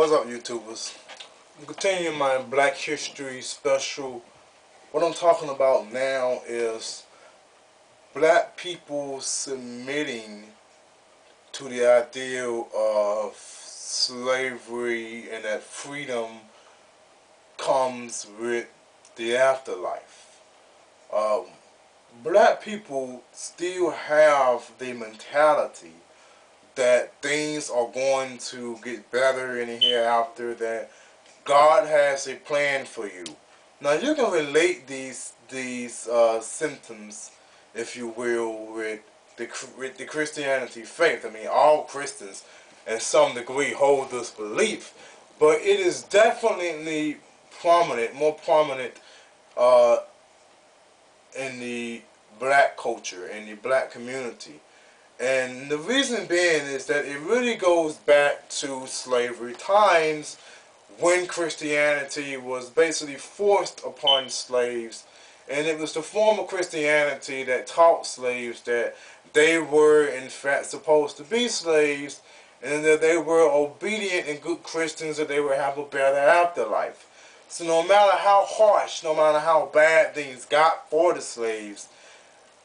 What's up, YouTubers? I'm continuing my Black History special. What I'm talking about now is black people submitting to the ideal of slavery and that freedom comes with the afterlife. Black people still have the mentality that things are going to get better in the hereafter, that God has a plan for you. Now you can relate these symptoms, if you will, with the Christianity faith. I mean, all Christians, in some degree, hold this belief, but it is definitely prominent, more prominent in the black culture, in the black community. And the reason being is that it really goes back to slavery times, when Christianity was basically forced upon slaves. And it was the form of Christianity that taught slaves that they were in fact supposed to be slaves, and that they were obedient and good Christians, that they would have a better afterlife. So no matter how harsh, no matter how bad things got for the slaves,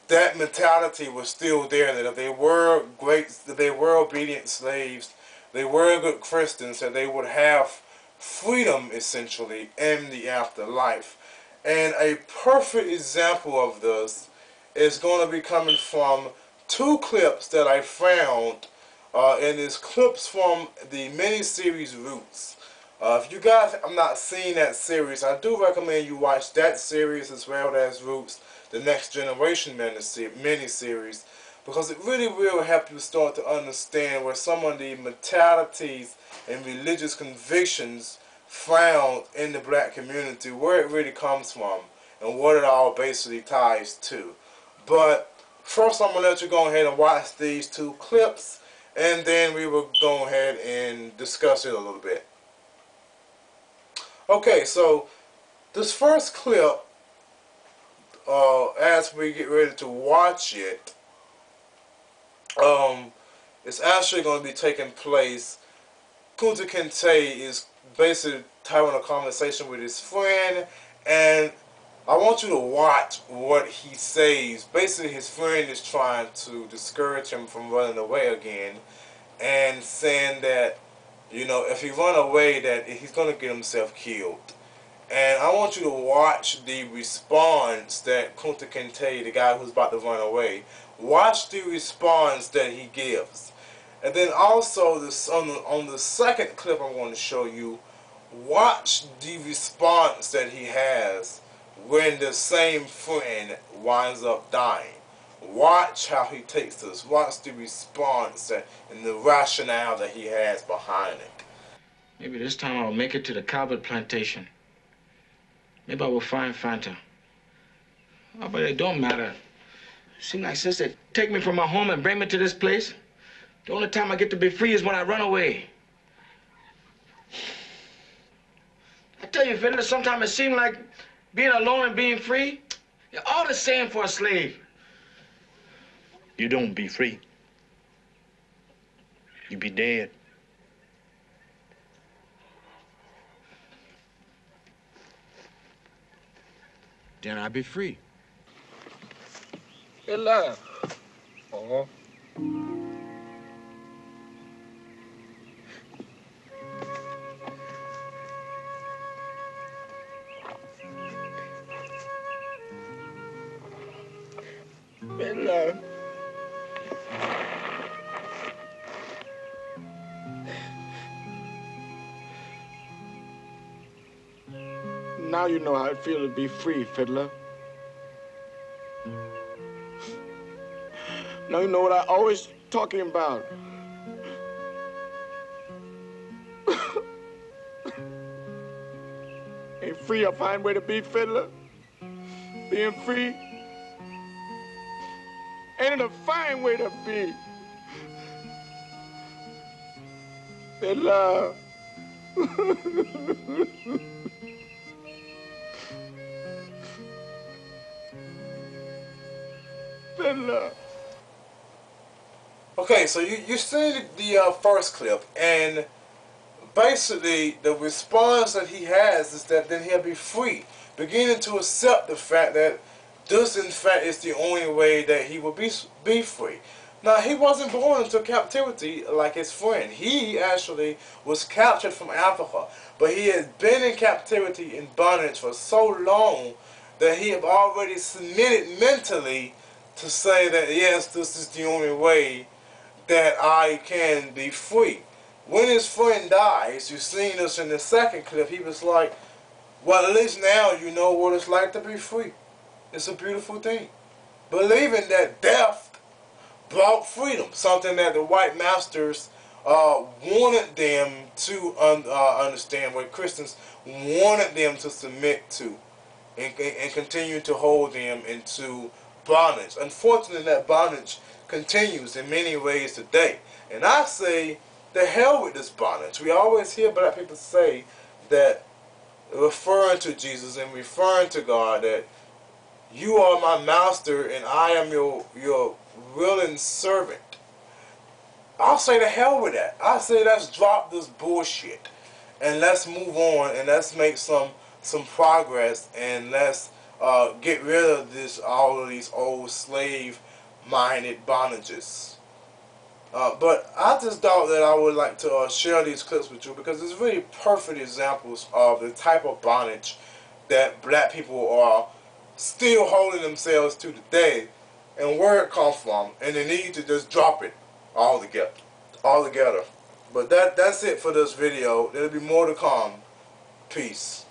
that mentality was still there, that if they were great, that they were obedient slaves, they were good Christians, that they would have freedom, essentially, in the afterlife. And a perfect example of this is going to be coming from two clips that I found, and it's clips from the miniseries Roots. If you guys have not seen that series, I do recommend you watch that series as well as Roots, the Next Generation miniseries, because it really will help you start to understand where some of the mentalities and religious convictions found in the black community, where it really comes from, and what it all basically ties to. But first, I'm going to let you go ahead and watch these two clips, and then we will go ahead and discuss it a little bit. Okay, so this first clip, as we get ready to watch it, it's actually going to be taking place. Kunta Kinte is basically having a conversation with his friend, and I want you to watch what he says. Basically, his friend is trying to discourage him from running away again, and saying that, you know, if he run away, that he's going to get himself killed. And I want you to watch the response that Kunta Kinte, the guy who's about to run away, watch the response that he gives. And then also this, on the second clip I'm going to show you, watch the response that he has when the same friend winds up dying. Watch how he takes this. Watch the response and the rationale that he has behind it. Maybe this time I'll make it to the Calvert plantation. Maybe I will find Fanta. Oh, but it don't matter. Seems like since they take me from my home and bring me to this place, the only time I get to be free is when I run away. I tell you, Fiddler, sometimes it seems like being alone and being free, you're all the same for a slave. You don't be free. You be dead. Then I'll be free. Fiddler. Oh. Fiddler. Now you know how it feels to be free, Fiddler. Now you know what I always talking about. Ain't free a fine way to be, Fiddler? Being free? Ain't it a fine way to be? Fiddler. Fiddler. Okay, so you see the first clip, and basically the response that he has is that then he'll be free, beginning to accept the fact that this in fact is the only way that he will be free. Now, he wasn't born into captivity like his friend. He actually was captured from Africa, but he had been in captivity in bondage for so long that he had already submitted mentally to say that yes, this is the only way that I can be free. When his friend dies, you've seen this in the second clip, he was like, well, at least now you know what it's like to be free. It's a beautiful thing. Believing that death brought freedom, something that the white masters wanted them to understand, what Christians wanted them to submit to, and continue to hold them into bondage. Unfortunately, that bondage continues in many ways today. And I say, the hell with this bondage. We always hear black people say that, referring to Jesus and referring to God, that you are my master and I am your willing servant. I'll say the hell with that. I say let's drop this bullshit and let's move on and let's make some progress, and let's get rid of all of these old slave-minded bondages. But I just thought that I would like to share these clips with you because it's really perfect examples of the type of bondage that black people are still holding themselves to today, and where it comes from, and the need to just drop it all together. But that's it for this video. There'll be more to come. Peace.